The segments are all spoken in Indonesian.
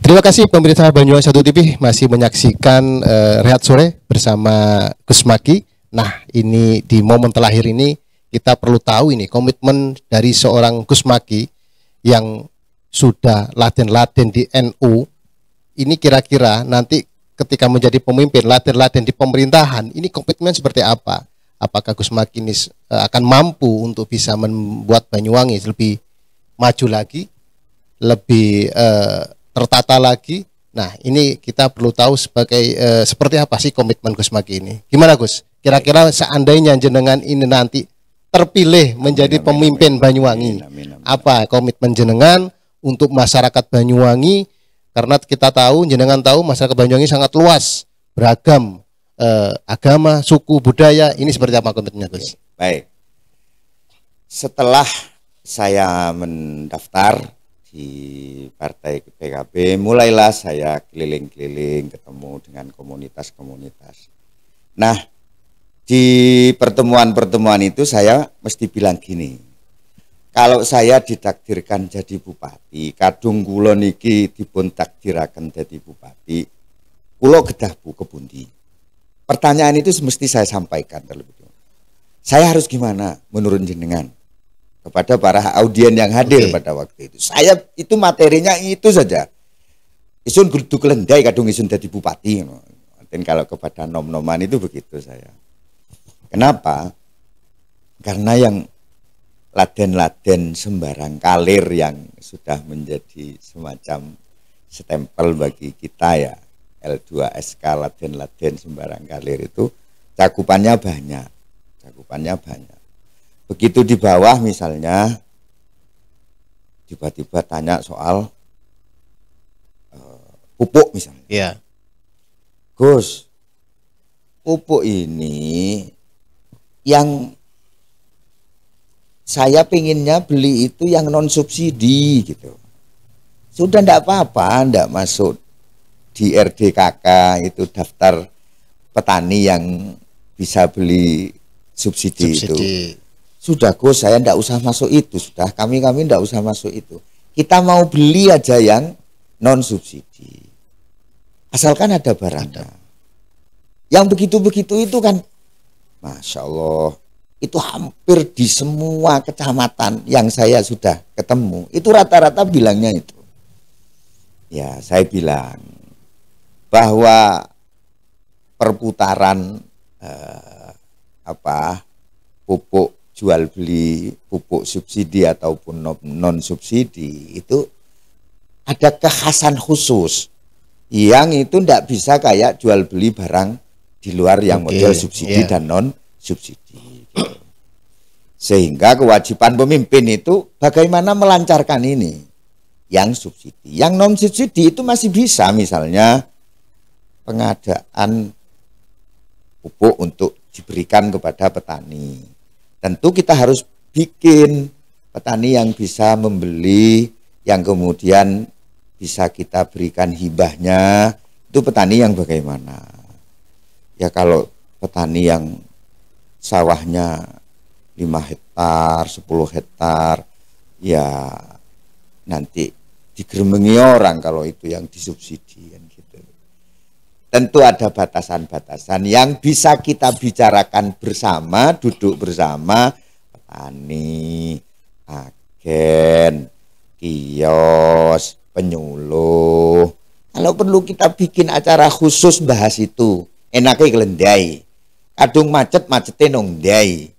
Terima kasih pemirsa Banyuwangi 1 TV masih menyaksikan Rehat Sore bersama Gus Maki. Nah, ini di momen terakhir ini kita perlu tahu ini komitmen dari seorang Gus Maki yang sudah latihan-latihan di NU. Ini kira-kira nanti ketika menjadi pemimpin, latihan-latihan di pemerintahan, ini komitmen seperti apa? Apakah Gus Maki ini akan mampu untuk bisa membuat Banyuwangi lebih maju lagi, lebih tertata lagi? Nah, ini kita perlu tahu seperti apa sih komitmen Gus Maki ini. Gimana Gus? Kira-kira seandainya jenengan ini nanti terpilih menjadi pemimpin Banyuwangi, apa komitmen jenengan untuk masyarakat Banyuwangi? Karena kita tahu, jenengan tahu masyarakat Banyuwangi sangat luas, beragam agama, suku, budaya. Ini seperti apa komitmennya Gus? Baik. Setelah saya mendaftar di partai PKB, mulailah saya keliling-keliling ketemu dengan komunitas-komunitas. Nah, di pertemuan-pertemuan itu saya mesti bilang gini, kalau saya ditakdirkan jadi bupati, kadung kula niki dipun takdiraken jadi bupati, kula kedah Bu kepundi? Pertanyaan itu mesti saya sampaikan terlebih dahulu. Saya harus gimana menurut jenengan? Kepada para audien yang hadir pada waktu itu. Saya itu materinya itu saja. Isun kudu kelendai kadung isun jadi bupati. Dan kalau kepada nom-noman itu begitu saya. Kenapa? Karena yang laden-laden sembarang kalir yang sudah menjadi semacam stempel bagi kita ya. L2SK laden-laden sembarang kalir itu cakupannya banyak. Cakupannya banyak. Begitu di bawah misalnya tiba-tiba tanya soal pupuk misalnya. Iya. Gus, pupuk ini yang saya pinginnya beli itu yang non subsidi gitu. Sudah ndak apa-apa, ndak masuk di RDKK itu daftar petani yang bisa beli subsidi. Itu. Sudah Gus, saya ndak usah masuk itu, sudah kami ndak usah masuk itu. Kita mau beli aja yang non subsidi. Asalkan ada barangnya. Yang begitu-begitu itu kan, Masya Allah, itu hampir di semua kecamatan yang saya sudah ketemu, itu rata-rata bilangnya itu. Ya, saya bilang bahwa perputaran pupuk jual beli pupuk subsidi ataupun non subsidi itu ada kekhasan khusus yang itu tidak bisa kayak jual beli barang di luar yang model subsidi dan non subsidi gitu. Sehingga kewajiban pemimpin itu bagaimana melancarkan ini yang subsidi. Yang non subsidi itu masih bisa, misalnya pengadaan pupuk untuk diberikan kepada petani. Tentu kita harus bikin petani yang bisa membeli, yang kemudian bisa kita berikan hibahnya. Itu petani yang bagaimana? Ya kalau petani yang sawahnya 5 hektar, 10 hektar, ya nanti digeremengi orang kalau itu yang disubsidi kan gitu. Tentu ada batasan-batasan yang bisa kita bicarakan bersama, duduk bersama petani, agen, kios, penyuluh. Kalau perlu kita bikin acara khusus bahas itu, enaknya kelendai. Kadung macet-macetin nong ndai.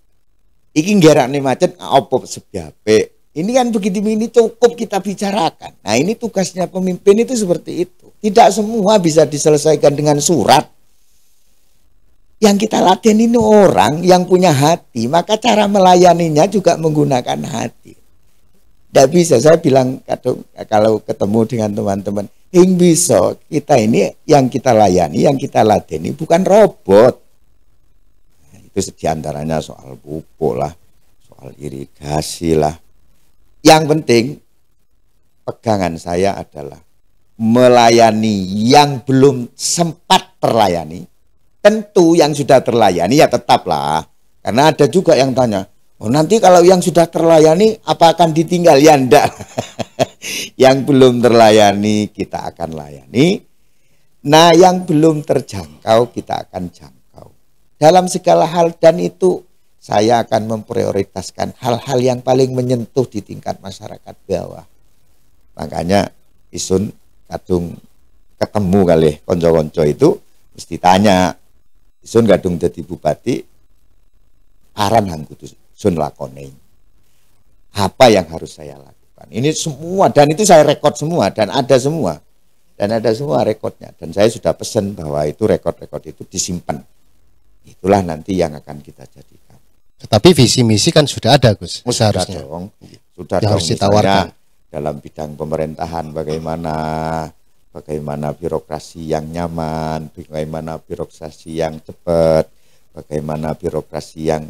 Iki nggerakne macet opo sebabe. Ini kan begitu, ini cukup kita bicarakan. Nah, ini tugasnya pemimpin itu seperti itu. Tidak semua bisa diselesaikan dengan surat. Yang kita latihan ini orang yang punya hati, maka cara melayaninya juga menggunakan hati. Tidak bisa, saya bilang kalau ketemu dengan teman-teman, yang bisa kita ini yang kita layani, yang kita latih ini bukan robot. Nah, itu diantaranya soal pupuk lah, soal irigasi lah. Yang penting pegangan saya adalah melayani yang belum sempat terlayani. Tentu yang sudah terlayani ya tetaplah. Karena ada juga yang tanya, oh nanti kalau yang sudah terlayani apa akan ditinggal? Ya enggak. Yang belum terlayani kita akan layani. Nah, yang belum terjangkau kita akan jangkau. Dalam segala hal, dan itu saya akan memprioritaskan hal-hal yang paling menyentuh di tingkat masyarakat bawah. Makanya isun kadung ketemu kali konco-konco itu mesti tanya, isun kadung jadi bupati, aran hang kudu sun lakone. Apa yang harus saya lakukan? Ini semua, dan itu saya rekod semua, dan ada semua. Dan ada semua rekodnya. Dan saya sudah pesan bahwa itu rekod-rekod itu disimpan. Itulah nanti yang akan kita jadikan. Tetapi visi misi kan sudah ada, Gus. Sudah Seharusnya. dong. Sudah yang dong. harus ditawarkan. Dalam bidang pemerintahan bagaimana birokrasi yang nyaman, bagaimana birokrasi yang cepat, bagaimana birokrasi yang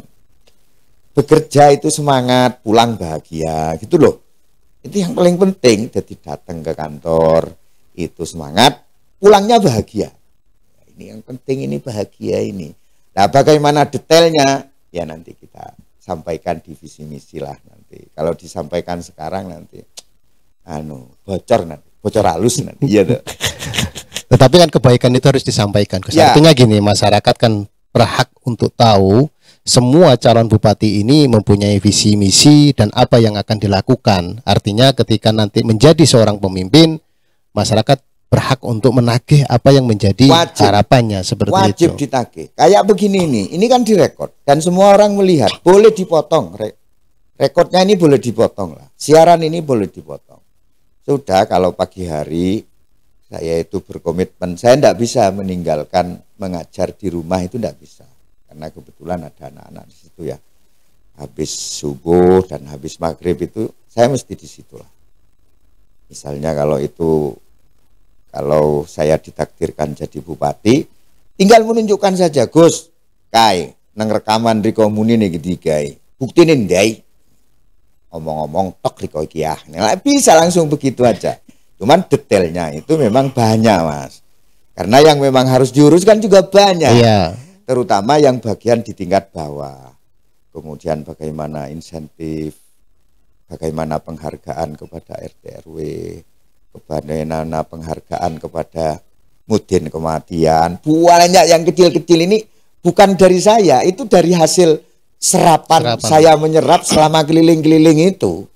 bekerja itu semangat, pulang bahagia, gitu loh. Itu yang paling penting. Jadi datang ke kantor itu semangat, pulangnya bahagia. Ini yang penting, ini bahagia ini. Nah, bagaimana detailnya? Ya nanti kita sampaikan di visi misi lah nanti. Kalau disampaikan sekarang nanti, bocor halus nanti. Iya tuh. Tetapi kan kebaikan itu harus disampaikan. Ya. Artinya gini, masyarakat kan berhak untuk tahu semua calon bupati ini mempunyai visi misi dan apa yang akan dilakukan. Artinya ketika nanti menjadi seorang pemimpin, masyarakat berhak untuk menagih apa yang menjadi harapannya seperti itu. Wajib ditagih. Kayak begini ini kan direkod dan semua orang melihat. Boleh dipotong, rekodnya ini boleh dipotong lah. Siaran ini boleh dipotong. Sudah, kalau pagi hari saya itu berkomitmen, saya tidak bisa meninggalkan mengajar di rumah, itu tidak bisa. Karena kebetulan ada anak-anak di situ ya. Habis subuh dan habis maghrib itu saya mesti di situ lah. Misalnya kalau saya ditakdirkan jadi bupati, tinggal menunjukkan saja, Gus, kai, nang rekaman di komuni nih gede buktinin dai. Ngomong-ngomong tok riko iki ya. Nah, bisa langsung begitu aja. Cuman detailnya itu memang banyak, Mas. Karena yang memang harus diuruskan juga banyak. Iya. Terutama yang bagian di tingkat bawah. Kemudian bagaimana insentif, bagaimana penghargaan kepada RT RW, bagaimana penghargaan kepada mudin kematian. Banyak yang kecil-kecil ini bukan dari saya, itu dari hasil serapan saya menyerap selama keliling-keliling itu.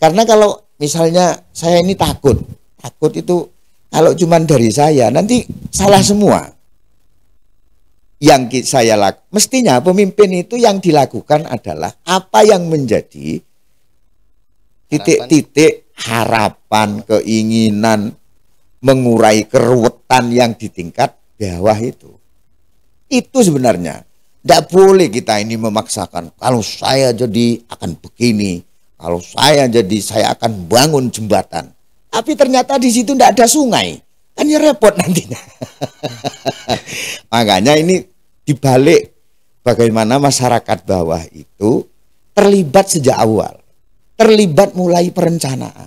Karena kalau misalnya saya ini takut itu kalau cuman dari saya nanti salah semua. Yang saya lakukan, mestinya pemimpin itu yang dilakukan adalah apa yang menjadi titik-titik harapan, keinginan, mengurai keruwetan yang di tingkat bawah itu. Itu sebenarnya. Tidak boleh kita ini memaksakan, kalau saya jadi akan begini, kalau saya jadi saya akan bangun jembatan. Tapi ternyata di situ tidak ada sungai. Kan ya repot nantinya. Makanya ini dibalik bagaimana masyarakat bawah itu terlibat sejak awal. Terlibat mulai perencanaan.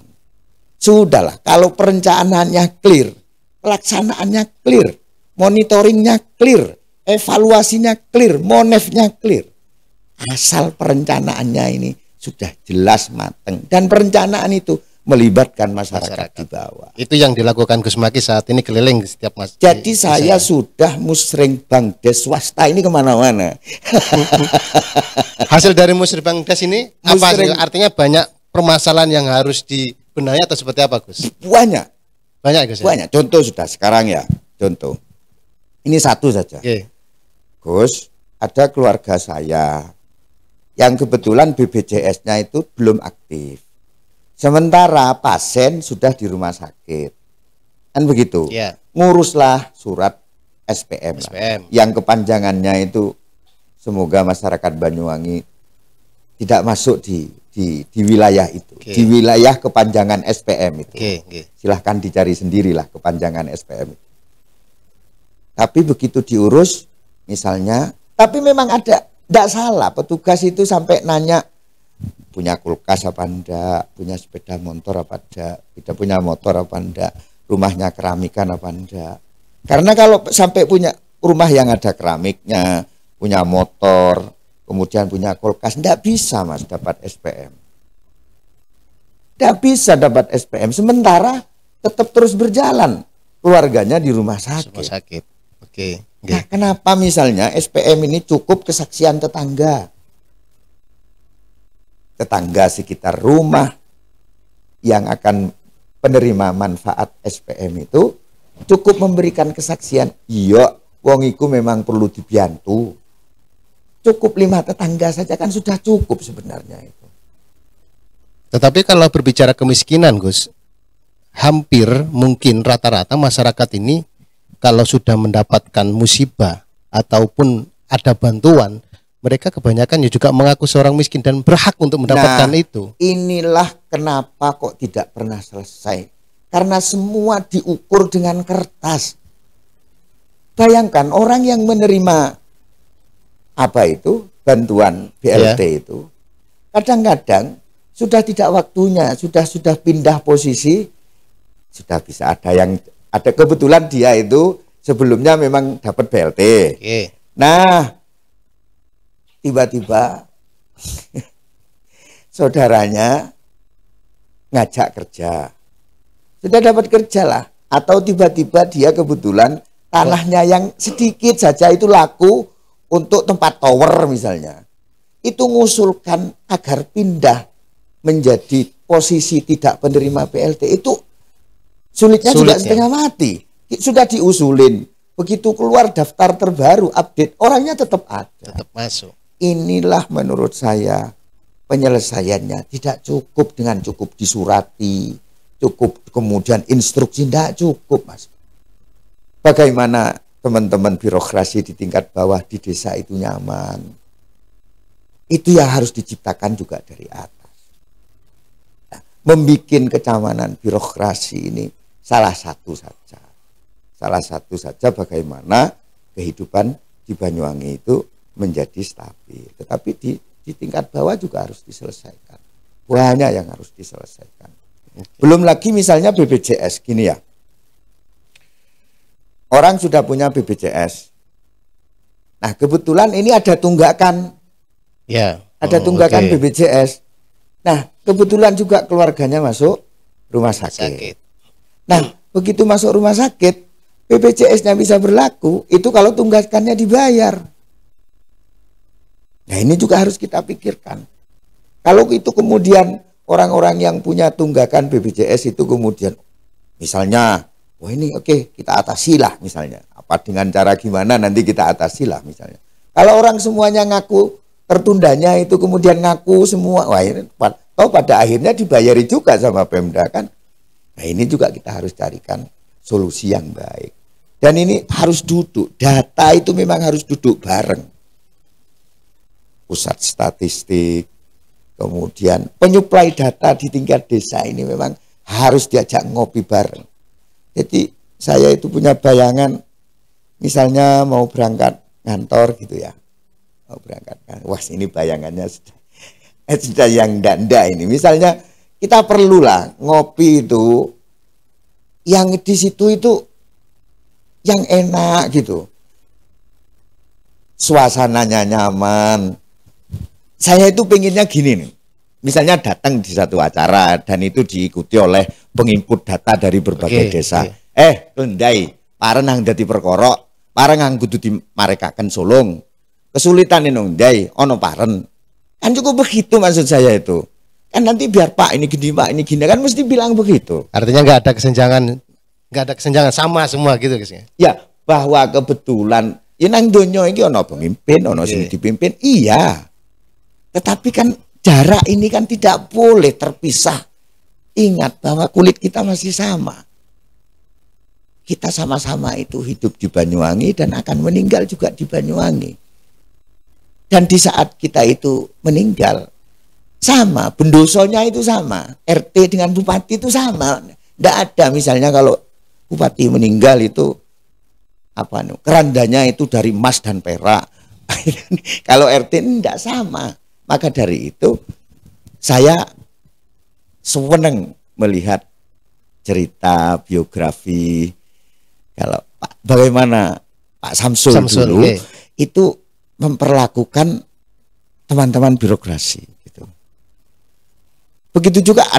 Sudahlah, kalau perencanaannya clear, pelaksanaannya clear, monitoringnya clear, evaluasinya clear, monefnya clear. Asal perencanaannya ini sudah jelas matang. Dan perencanaan itu melibatkan masyarakat di bawah. Itu yang dilakukan Gus Maki saat ini keliling setiap masjid. Jadi saya sudah musring Bangdes swasta ini kemana-mana. Hasil dari musrengbangdes ini apa sih? Artinya banyak permasalahan yang harus dibenahi atau seperti apa, Gus? Banyak. Banyak, Gus. Ya? Banyak. Contoh sudah sekarang ya. Contoh. Ini satu saja. Oke. Gus, ada keluarga saya yang kebetulan BPJS-nya itu belum aktif. Sementara pasien sudah di rumah sakit. Kan begitu. Ya. Nguruslah surat SPM. Yang kepanjangannya itu semoga masyarakat Banyuwangi tidak masuk di wilayah itu. Oke. Di wilayah kepanjangan SPM itu. Oke. Silahkan dicari sendirilah kepanjangan SPM. Tapi begitu diurus, misalnya, tapi memang ada, tidak salah, petugas itu sampai nanya, punya kulkas apa enggak, punya sepeda motor apa enggak, tidak punya motor apa enggak, rumahnya keramikan apa enggak. Karena kalau sampai punya rumah yang ada keramiknya, punya motor, kemudian punya kulkas, enggak bisa Mas dapat SPM. Tidak bisa dapat SPM. Sementara tetap terus berjalan. Keluarganya di rumah sakit. Rumah sakit. Oke. Nah, kenapa misalnya SPM ini cukup kesaksian tetangga? Tetangga sekitar rumah yang akan penerima manfaat SPM itu cukup memberikan kesaksian. Iya, wong iku memang perlu dibantu. Cukup 5 tetangga saja kan sudah cukup sebenarnya itu. Tetapi kalau berbicara kemiskinan, Gus, hampir mungkin rata-rata masyarakat ini kalau sudah mendapatkan musibah ataupun ada bantuan, mereka kebanyakan juga mengaku seorang miskin dan berhak untuk mendapatkan itu. Inilah kenapa kok tidak pernah selesai. Karena semua diukur dengan kertas. Bayangkan orang yang menerima apa itu bantuan BLT itu, kadang-kadang sudah tidak waktunya, sudah pindah posisi, sudah bisa ada kebetulan dia itu sebelumnya memang dapat BLT. Nah, tiba-tiba saudaranya ngajak kerja, sudah dapat kerja lah, atau tiba-tiba dia kebetulan tanahnya yang sedikit saja itu laku untuk tempat tower misalnya, itu ngusulkan agar pindah menjadi posisi tidak penerima BLT itu sulitnya juga setengah mati. Sudah diusulin, begitu keluar daftar terbaru update, orangnya tetap ada, tetap masuk. Inilah menurut saya penyelesaiannya tidak cukup dengan cukup disurati, cukup kemudian instruksi, tidak cukup, Mas. Bagaimana teman-teman birokrasi di tingkat bawah di desa itu nyaman, itu yang harus diciptakan juga dari atas. Nah, membikin kenyamanan birokrasi ini salah satu saja bagaimana kehidupan di Banyuwangi itu menjadi stabil. Tetapi di tingkat bawah juga harus diselesaikan. Banyak yang harus diselesaikan. Belum lagi misalnya BPJS, gini ya. Orang sudah punya BPJS. Nah, kebetulan ini ada tunggakan. Ya. Ada tunggakan BPJS. Nah, kebetulan juga keluarganya masuk rumah sakit. Nah, begitu masuk rumah sakit, BPJS-nya bisa berlaku, itu kalau tunggakannya dibayar. Nah, ini juga harus kita pikirkan. Kalau itu kemudian orang-orang yang punya tunggakan BPJS itu kemudian, misalnya, wah ini oke, kita atasilah misalnya. Apa dengan cara gimana nanti kita atasilah misalnya. Kalau orang semuanya ngaku tertundanya itu kemudian ngaku semua, wah ini pada akhirnya dibayari juga sama Pemda kan. Nah, ini juga kita harus carikan solusi yang baik. Dan ini harus duduk, data itu memang harus duduk bareng. Pusat statistik, kemudian penyuplai data di tingkat desa ini memang harus diajak ngopi bareng. Jadi saya itu punya bayangan, misalnya mau berangkat kantor gitu ya, mau berangkat, wah ini bayangannya sudah yang ndak ini. Misalnya kita perlulah ngopi itu yang di situ itu yang enak gitu, suasananya nyaman. Saya itu pengennya gini nih, misalnya datang di satu acara dan itu diikuti oleh penginput data dari berbagai desa. Lendai, pareng nang dadi perkara, pareng nang kudu dimarekaken sulung. Kesulitan ini ndai, ono paren. Kan cukup begitu maksud saya itu. Kan nanti biar Pak ini gini, Pak ini gini, kan mesti bilang begitu. Artinya nggak ada kesenjangan sama semua gitu guys. Ya, bahwa kebetulan ya nang donya iki ono pemimpin, ono sing dipimpin, iya. Tetapi kan jarak ini kan tidak boleh terpisah. Ingat bahwa kulit kita masih sama. Kita sama-sama itu hidup di Banyuwangi dan akan meninggal juga di Banyuwangi. Dan di saat kita itu meninggal, sama, bendosonya itu sama, RT dengan bupati itu sama. Tidak ada misalnya kalau bupati meninggal itu kerandanya itu dari emas dan perak. Kalau RT tidak sama. Maka dari itu saya senang melihat cerita biografi kalau bagaimana Pak Samsul dulu itu memperlakukan teman-teman birokrasi gitu. Begitu juga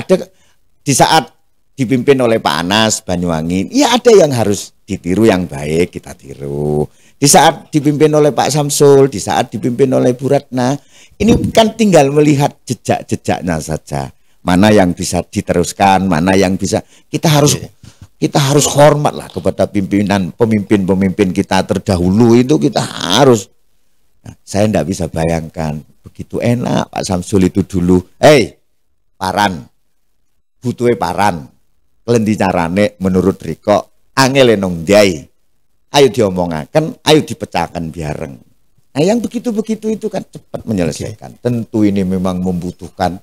di saat dipimpin oleh Pak Anas Banyuwangi, ya ada yang harus ditiru yang baik, kita tiru. Di saat dipimpin oleh Pak Samsul, di saat dipimpin oleh Bu Ratna, ini kan tinggal melihat jejak-jejaknya saja. Mana yang bisa diteruskan, mana yang bisa kita harus hormat lah kepada pemimpin kita terdahulu itu kita harus. Nah, saya tidak bisa bayangkan begitu enak Pak Samsul itu dulu. Paran, butuhe paran. Klendi carane menurut Riko angel nong diai. Ayo diomongaken, ayo dipecahkan bareng. Nah, yang begitu-begitu itu kan cepat menyelesaikan. Tentu ini memang membutuhkan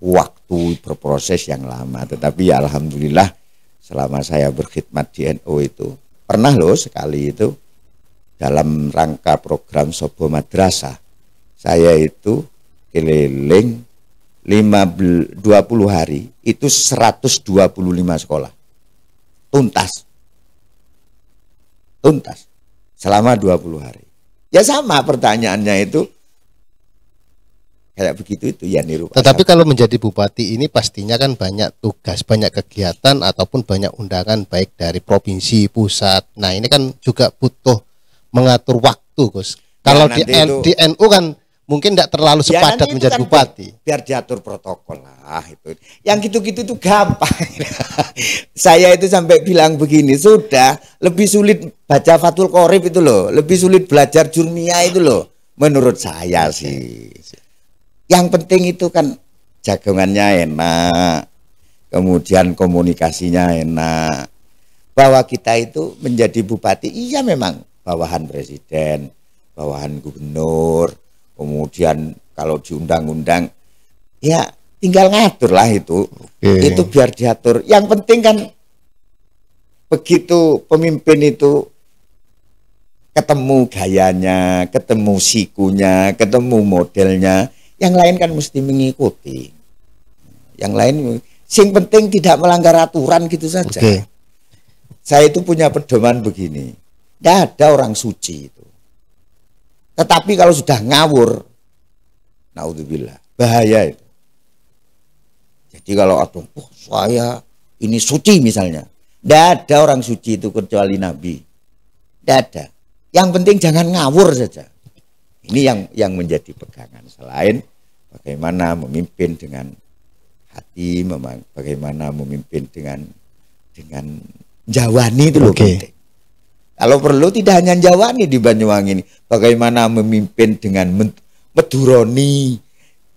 waktu berproses yang lama, tetapi ya alhamdulillah selama saya berkhidmat di NU itu pernah loh sekali itu dalam rangka program Sobo Madrasah saya itu keliling 20 hari itu 125 sekolah tuntas selama 20 hari. Ya sama pertanyaannya itu kayak begitu itu ya niru. Tetapi kalau menjadi bupati ini pastinya kan banyak tugas, banyak kegiatan ataupun banyak undangan baik dari provinsi, pusat. Nah, ini kan juga butuh mengatur waktu, Gus. Kalau di NU kan mungkin tidak terlalu sepadat menjadi kan bupati. Biar diatur protokol lah itu. Yang gitu-gitu itu gampang. Saya itu sampai bilang begini, sudah lebih sulit baca Fathul Qorib itu loh, lebih sulit belajar Jurmiyah itu loh. Menurut saya sih. Yang penting itu kan jagongannya enak, kemudian komunikasinya enak. Bahwa kita itu menjadi bupati, iya memang bawahan presiden, bawahan gubernur. Kemudian kalau diundang-undang ya tinggal ngatur lah itu. Itu biar diatur. Yang penting kan begitu pemimpin itu ketemu gayanya, ketemu sikunya, ketemu modelnya, yang lain kan mesti mengikuti. Yang lain sing penting tidak melanggar aturan gitu saja. Saya itu punya pedoman begini. Tidak ada orang suci itu. Tetapi kalau sudah ngawur, naudzubillah, bahaya itu. Jadi kalau saya ini suci misalnya, tidak ada orang suci itu kecuali Nabi. Tidak ada. Yang penting jangan ngawur saja. Ini yang menjadi pegangan. Selain bagaimana memimpin dengan hati, bagaimana memimpin dengan jawani itu loh penting. Kalau perlu tidak hanya jawani di Banyuwangi ini, bagaimana memimpin dengan meduroni,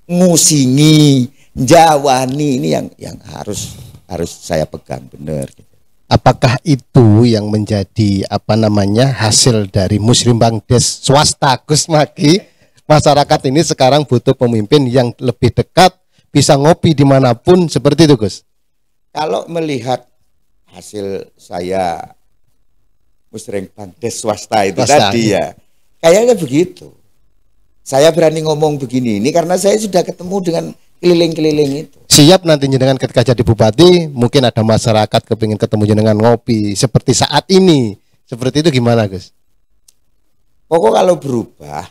ngusingi, jawani, ini yang harus saya pegang benar. Apakah itu yang menjadi hasil dari Muslim Bangdes swasta Gus Maki? Masyarakat ini sekarang butuh pemimpin yang lebih dekat, bisa ngopi dimanapun, seperti itu Gus. Kalau melihat hasil saya Muslim Bangdes swasta itu tadi ya, kayaknya begitu. Saya berani ngomong begini ini karena saya sudah ketemu dengan keliling-keliling itu. Siap nantinya dengan ketika jadi bupati, mungkin ada masyarakat kepingin ketemu dengan ngopi seperti saat ini. Seperti itu gimana Gus? Pokok kalau berubah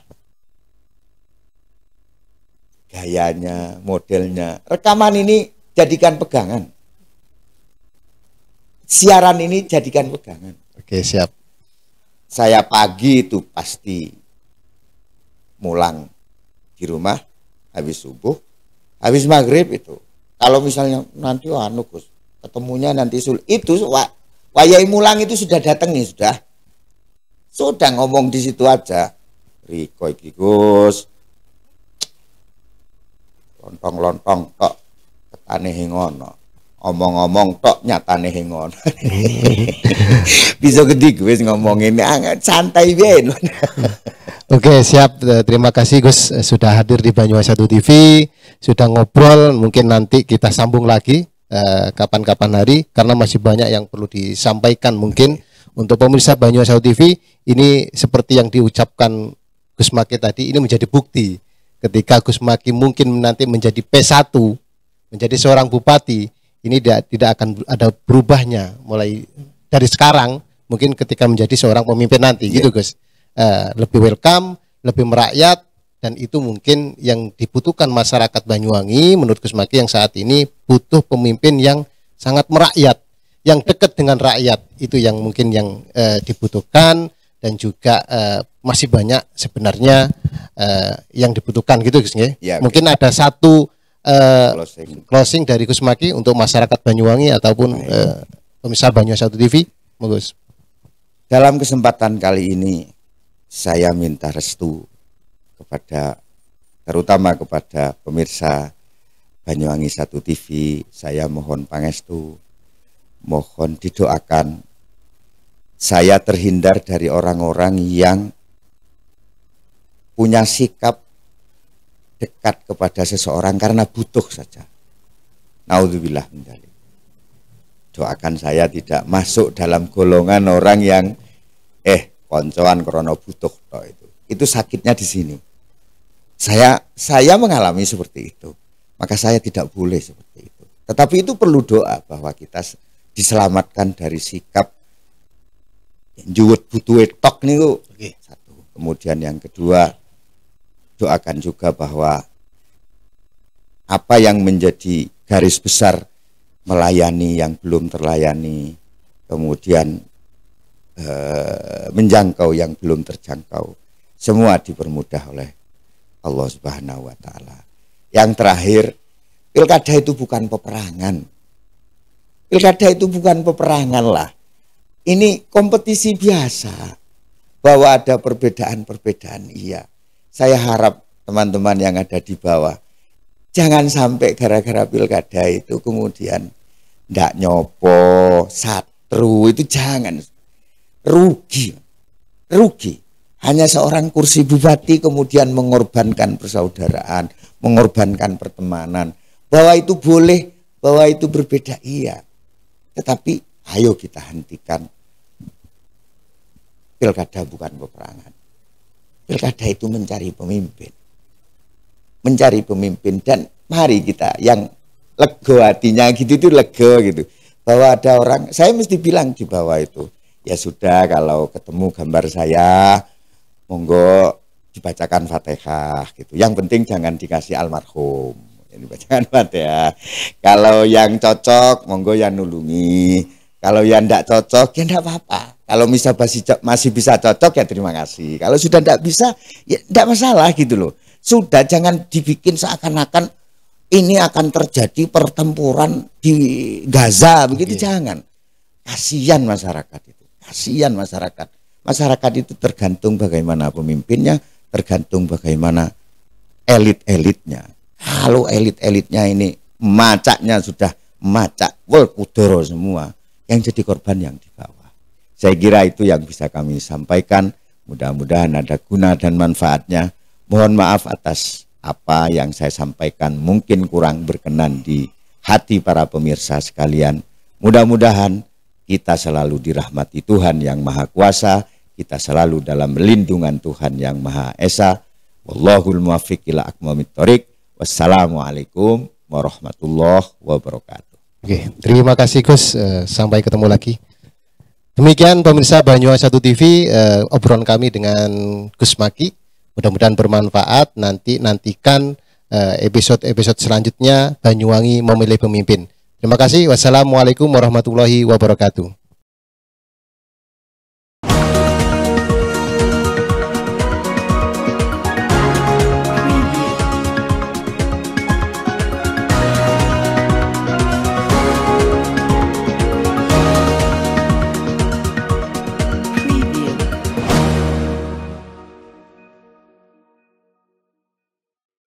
gayanya, modelnya, rekaman ini jadikan pegangan. Siaran ini jadikan pegangan. Oke, siap. Saya pagi itu pasti mulang di rumah habis subuh, habis maghrib itu. Kalau misalnya nanti Gus, ketemunya nanti itu wayai mulang itu sudah datang nih, sudah ngomong di situ aja. Riko iki Gus, lontong-lontong tok ketane ngono. Omong-omong tok nyatane hengon. Bisa gede gue ngomongin santai ben. Oke, siap. Terima kasih Gus sudah hadir di Banyuwangi 1 TV, sudah ngobrol. Mungkin nanti kita sambung lagi kapan-kapan hari karena masih banyak yang perlu disampaikan mungkin untuk pemirsa Banyuwangi 1 TV. Ini seperti yang diucapkan Gus Maki tadi, ini menjadi bukti ketika Gus Maki mungkin nanti menjadi P1, menjadi seorang bupati. Ini tidak akan ada berubahnya mulai dari sekarang mungkin ketika menjadi seorang pemimpin nanti gitu Gus. Lebih welcome, lebih merakyat, dan itu mungkin yang dibutuhkan masyarakat Banyuwangi menurut Gus Maki yang saat ini butuh pemimpin yang sangat merakyat, yang dekat dengan rakyat, itu yang mungkin yang dibutuhkan, dan juga masih banyak sebenarnya yang dibutuhkan gitu Gus ya. Mungkin ada satu closing dari Gus Maki untuk masyarakat Banyuwangi ataupun pemirsa Banyuwangi 1 TV, Gus. Dalam kesempatan kali ini saya minta restu terutama kepada pemirsa Banyuwangi 1 TV. Saya mohon pangestu, mohon didoakan saya terhindar dari orang-orang yang punya sikap dekat kepada seseorang karena butuh saja. Naudzubillah min dzalik. Doakan saya tidak masuk dalam golongan orang yang koncoan krono butuh itu sakitnya di sini. Saya mengalami seperti itu, maka saya tidak boleh seperti itu. Tetapi itu perlu doa bahwa kita diselamatkan dari sikap juwet butuh tok niku. Satu. Kemudian yang kedua, doakan juga bahwa apa yang menjadi garis besar melayani yang belum terlayani, kemudian menjangkau yang belum terjangkau, semua dipermudah oleh Allah Subhanahu wa Ta'ala. Yang terakhir, pilkada itu bukan peperangan. Pilkada itu bukan peperangan lah. Ini kompetisi biasa. Bahwa ada perbedaan-perbedaan, iya. Saya harap teman-teman yang ada di bawah, jangan sampai gara-gara pilkada itu kemudian ndak nyopo, satru, itu jangan. Rugi. Hanya seorang kursi bupati kemudian mengorbankan persaudaraan, mengorbankan pertemanan. Bahwa itu boleh, bahwa itu berbeda, iya. Tetapi ayo kita hentikan. Pilkada bukan peperangan. Pilkada itu mencari pemimpin. Mencari pemimpin, dan mari kita yang lego hatinya gitu, itu lego gitu. Bahwa ada orang, saya mesti bilang di bawah itu, ya sudah kalau ketemu gambar saya, monggo dibacakan Fatihah gitu. Yang penting jangan dikasih almarhum. Ini bacakan Fatihah. Kalau yang cocok, monggo yang nulungi. Kalau yang tidak cocok, ya tidak apa-apa. Kalau masih bisa cocok, ya terima kasih. Kalau sudah tidak bisa, ya tidak masalah gitu loh. Sudah, jangan dibikin seakan-akan ini akan terjadi pertempuran di Gaza, begitu. Jangan. Kasihan masyarakat itu. Kasihan masyarakat. Masyarakat itu tergantung bagaimana pemimpinnya, tergantung bagaimana elit-elitnya. Kalau elit-elitnya ini macaknya sudah macak, kudoro semua, yang jadi korban yang di bawah. Saya kira itu yang bisa kami sampaikan. Mudah-mudahan ada guna dan manfaatnya. Mohon maaf atas apa yang saya sampaikan mungkin kurang berkenan di hati para pemirsa sekalian. Mudah-mudahan kita selalu dirahmati Tuhan yang Maha Kuasa, kita selalu dalam lindungan Tuhan yang Maha Esa. Wallahul muwaffiq ila aqwamit thoriq. Wassalamualaikum warahmatullahi wabarakatuh. Oke, terima kasih Gus. Sampai ketemu lagi. Demikian pemirsa Banyuwangi 1 TV, obrolan kami dengan Gus Maki. Mudah-mudahan bermanfaat. Nantikan episode selanjutnya Banyuwangi memilih pemimpin. Terima kasih. Wassalamualaikum warahmatullahi wabarakatuh.